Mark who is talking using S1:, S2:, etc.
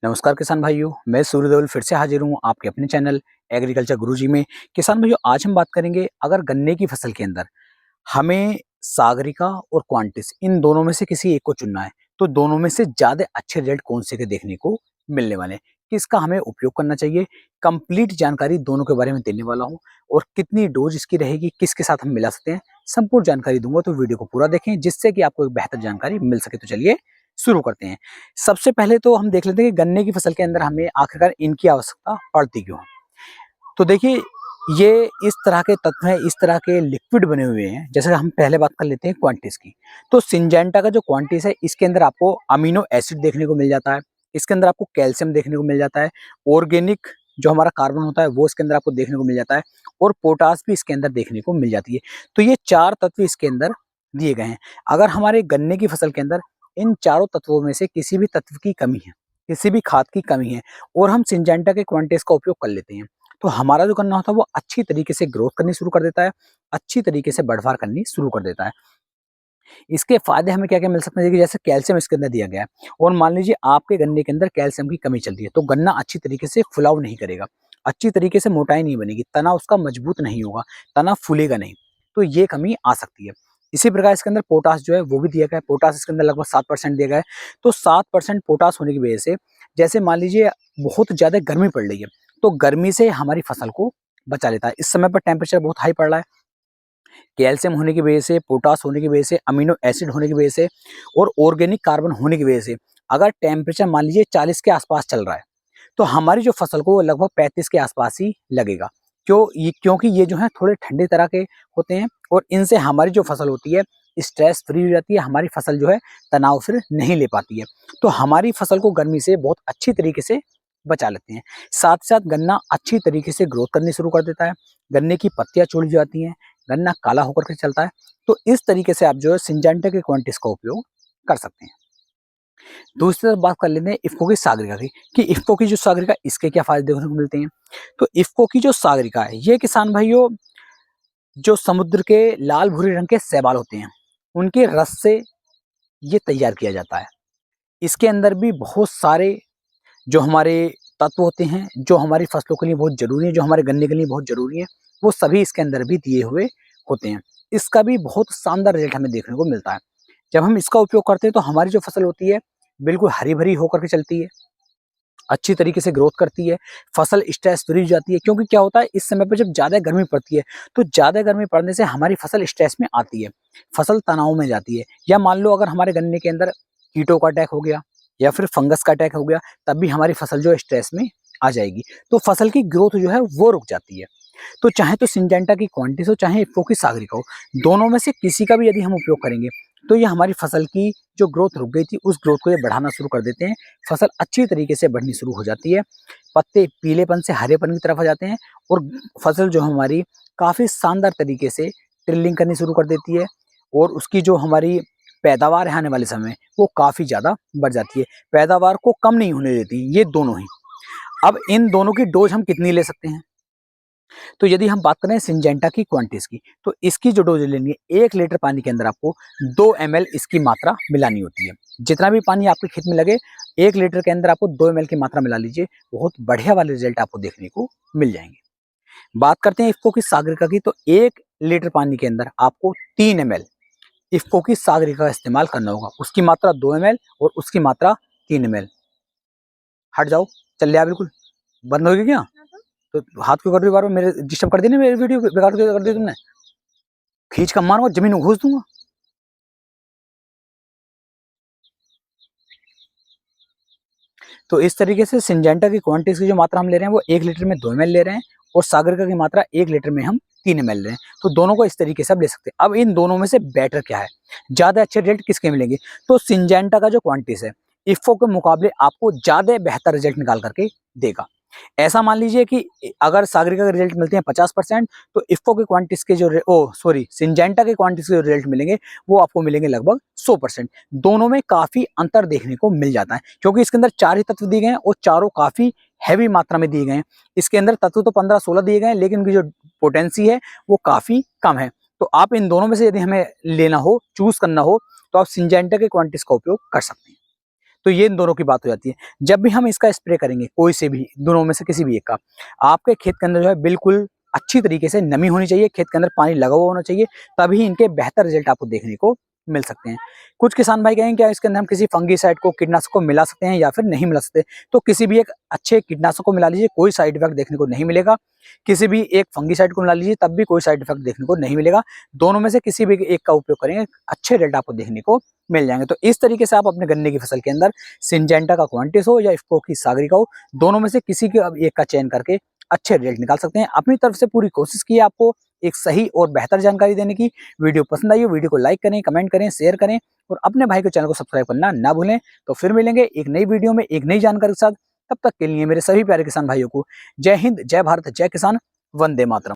S1: नमस्कार किसान भाइयों, मैं सूर्यदेवल फिर से हाजिर हूँ आपके अपने चैनल एग्रीकल्चर गुरुजी में। किसान भाइयों, आज हम बात करेंगे अगर गन्ने की फसल के अंदर हमें सागरिका और क्वांटिस इन दोनों में से किसी एक को चुनना है, तो दोनों में से ज़्यादा अच्छे रिजल्ट कौन से के देखने को मिलने वाले हैं, किसका हमें उपयोग करना चाहिए, कंप्लीट जानकारी दोनों के बारे में देने वाला हूँ। और कितनी डोज इसकी रहेगी, किसके साथ हम मिला सकते हैं, संपूर्ण जानकारी दूंगा। तो वीडियो को पूरा देखें जिससे कि आपको एक बेहतर जानकारी मिल सके। तो चलिए शुरू करते हैं। सबसे पहले तो हम देख लेते हैं कि गन्ने की फसल के अंदर हमें आखिरकार इनकी आवश्यकता पड़ती क्यों है। तो देखिए, ये इस तरह के तत्व हैं, इस तरह के लिक्विड बने हुए हैं। जैसे हम पहले बात कर लेते हैं क्वांटिस की। तो सिंजेंटा का जो क्वांटिस है, इसके अंदर आपको अमीनो एसिड देखने को मिल जाता है, इसके अंदर आपको कैल्शियम देखने को मिल जाता है, ऑर्गेनिक जो हमारा कार्बन होता है वो इसके अंदर आपको देखने को मिल जाता है, और पोटास भी इसके अंदर देखने को मिल जाती है। तो ये चार तत्व इसके अंदर दिए गए हैं। अगर हमारे गन्ने की फसल के अंदर इन चारों तत्वों में से किसी भी तत्व की कमी है, किसी भी खाद की कमी है, और हम सिंजेंटा के क्वांटिस का उपयोग कर लेते हैं, तो हमारा जो गन्ना होता है वो अच्छी तरीके से ग्रोथ करनी शुरू कर देता है, अच्छी तरीके से बढ़वार करनी शुरू कर देता है। इसके फायदे हमें क्या-क्या मिल सकते हैं, देखिए जैसे कैल्शियम इसके अंदर दिया गया है, और मान लीजिए आपके गन्ने के अंदर कैल्शियम की कमी चल रही है, तो गन्ना अच्छी तरीके से फुलाव नहीं करेगा, अच्छी तरीके से मोटाई नहीं बनेगी, तना उसका मजबूत नहीं होगा, तना फूलेगा नहीं, तो ये कमी आ सकती है। इसी प्रकार इसके अंदर पोटास जो है वो भी दिया गया है, पोटास इसके अंदर लगभग 7% दिया गया है। तो 7% पोटास होने की वजह से, जैसे मान लीजिए बहुत ज़्यादा गर्मी पड़ रही है, तो गर्मी से हमारी फसल को बचा लेता है। इस समय पर टेम्परेचर बहुत हाई पड़ रहा है, कैल्शियम होने की वजह से, पोटास होने की वजह से, अमीनो एसिड होने की वजह से, और ऑर्गेनिक कार्बन होने की वजह से अगर टेम्परेचर मान लीजिए 40 के आसपास चल रहा है, तो हमारी जो फसल को लगभग 35 के आसपास ही लगेगा। क्योंकि ये जो है थोड़े ठंडे तरह के होते हैं, और इनसे हमारी जो फसल होती है स्ट्रेस फ्री हो जाती है, हमारी फसल जो है तनाव फिर नहीं ले पाती है, तो हमारी फसल को गर्मी से बहुत अच्छी तरीके से बचा लेते हैं। साथ साथ गन्ना अच्छी तरीके से ग्रोथ करनी शुरू कर देता है, गन्ने की पत्तियां चुड़ जाती हैं, गन्ना काला होकर के चलता है। तो इस तरीके से आप जो है सिंजेंटा के क्वांटिस का उपयोग कर सकते हैं। दूसरी तरफ बात कर लेते हैं इफ्को की सागरिका की, कि इफ्को की जो सागरिका, इसके क्या फायदे देखने को मिलते हैं। तो इफ्को की जो सागरिका है, ये किसान भाइयों जो समुद्र के लाल भूरे रंग के शैवाल होते हैं, उनके रस से ये तैयार किया जाता है। इसके अंदर भी बहुत सारे जो हमारे तत्व होते हैं, जो हमारी फसलों के लिए बहुत जरूरी है, जो हमारे गन्ने के लिए बहुत जरूरी है, वो सभी इसके अंदर भी दिए हुए होते हैं। इसका भी बहुत शानदार रिजल्ट हमें देखने को मिलता है। जब हम इसका उपयोग करते हैं तो हमारी जो फसल होती है बिल्कुल हरी भरी होकर के चलती है, अच्छी तरीके से ग्रोथ करती है, फसल स्ट्रेस फ्री हो जाती है। क्योंकि क्या होता है, इस समय पर जब ज़्यादा गर्मी पड़ती है, तो ज़्यादा गर्मी पड़ने से हमारी फसल स्ट्रेस में आती है, फसल तनाव में जाती है। या मान लो अगर हमारे गन्ने के अंदर कीटों का अटैक हो गया, या फिर फंगस का अटैक हो गया, तब भी हमारी फसल जो है स्ट्रेस में आ जाएगी, तो फसल की ग्रोथ जो है वो रुक जाती है। तो चाहे तो सिंजेंटा की क्वांटिस हो, चाहे इफ्को की सागरिका हो, दोनों में से किसी का भी यदि हम उपयोग करेंगे, तो ये हमारी फसल की जो ग्रोथ रुक गई थी, उस ग्रोथ को ये बढ़ाना शुरू कर देते हैं। फसल अच्छी तरीके से बढ़नी शुरू हो जाती है, पत्ते पीलेपन से हरेपन की तरफ आ जाते हैं, और फसल जो हमारी काफ़ी शानदार तरीके से ट्रिलिंग करनी शुरू कर देती है, और उसकी जो हमारी पैदावार है आने वाले समय, वो काफ़ी ज़्यादा बढ़ जाती है। पैदावार को कम नहीं होने देती ये दोनों ही। अब इन दोनों की डोज हम कितनी ले सकते हैं, तो यदि हम बात करें सिंजेंटा की क्वांटिस की, तो इसकी जो डोज लेनी है, 1 लीटर पानी के अंदर आपको 2 ml इसकी मात्रा मिलानी होती है। जितना भी पानी आपके खेत में लगे, 1 लीटर के अंदर आपको 2 ml की मात्रा मिला लीजिए, बहुत बढ़िया वाले रिजल्ट आपको देखने को मिल जाएंगे। बात करते हैं इफ्को की सागरिका की, तो 1 लीटर पानी के अंदर आपको 3 ml इफ्को की सागरिका का इस्तेमाल करना होगा। उसकी मात्रा 2 ml और उसकी मात्रा 3 ml। हट जाओ, चल लिया बिल्कुल, बंद होगी क्या? तो हाथ क्यों कर रही हो बार बार, मेरे डिस्टर्ब कर दी ना, मेरी वीडियो बेकार कर दी तुमने। खींच कर मारूंगा, जमीन में घुस दूंगा। तो इस तरीके से सिंजेंटा की क्वांटिटी की जो मात्रा हम ले रहे हैं वो 1 लीटर में 2 ml ले रहे हैं, और सागरिका की मात्रा 1 लीटर में हम 3 ml ले रहे हैं। तो दोनों को इस तरीके से आप ले सकते हैं। अब इन दोनों में से बेटर क्या है, ज्यादा अच्छे रिजल्ट किसके मिलेंगे, तो सिंजेंटा का जो क्वांटिटी है इफ्को के मुकाबले आपको ज्यादा बेहतर रिजल्ट निकाल करके देगा। ऐसा मान लीजिए कि अगर सागरिका के रिजल्ट मिलते हैं 50%, तो इफ्को के क्वांटिस के जो सिंजेंटा के क्वांटिस के जो रिजल्ट मिलेंगे वो आपको मिलेंगे लगभग 100%। दोनों में काफी अंतर देखने को मिल जाता है, क्योंकि इसके अंदर 4 ही तत्व दिए गए हैं, और चारों काफी हैवी मात्रा में दिए गए हैं। इसके अंदर तत्व तो 15-16 दिए गए हैं, लेकिन उनकी जो पोटेंसी है वो काफी कम है। तो आप इन दोनों में से यदि हमें लेना हो, चूज करना हो, तो आप सिंजेंटा के क्वांटिस का उपयोग कर सकते हैं। तो ये इन दोनों की बात हो जाती है। जब भी हम इसका स्प्रे करेंगे, कोई से भी दोनों में से किसी भी एक का, आपके खेत के अंदर जो है बिल्कुल अच्छी तरीके से नमी होनी चाहिए, खेत के अंदर पानी लगा हुआ होना चाहिए, तभी इनके बेहतर रिजल्ट आपको देखने को मिल सकते हैं। कुछ किसान भाई कहेंगे क्या इसके अंदर हम किसी फंगीसाइड को, कीटनाशक को मिला सकते हैं या फिर नहीं मिला सकते? तो किसी भी एक अच्छे कीटनाशक को मिला लीजिए, कोई साइड इफेक्ट देखने को नहीं मिलेगा। किसी भी एक फंगीसाइड को मिला लीजिए, तब भी कोई साइड इफेक्ट देखने को नहीं मिलेगा। दोनों में से किसी भी एक का उपयोग करेंगे, अच्छे रिजल्ट आपको देखने को मिल जाएंगे। तो इस तरीके से आप अपने गन्ने की फसल के अंदर सिंजेंटा का क्वांटिस हो या इफ्को की सागरिका हो, दोनों में से किसी के अब एक का चयन करके अच्छे रिजल्ट निकाल सकते हैं। अपनी तरफ से पूरी कोशिश की है आपको एक सही और बेहतर जानकारी देने की। वीडियो पसंद आई हो, वीडियो को लाइक करें, कमेंट करें, शेयर करें और अपने भाई के चैनल को सब्सक्राइब करना ना भूलें। तो फिर मिलेंगे एक नई वीडियो में एक नई जानकारी के साथ। तब तक के लिए मेरे सभी प्यारे किसान भाइयों को जय हिंद, जय भारत, जय किसान, वंदे मातरम।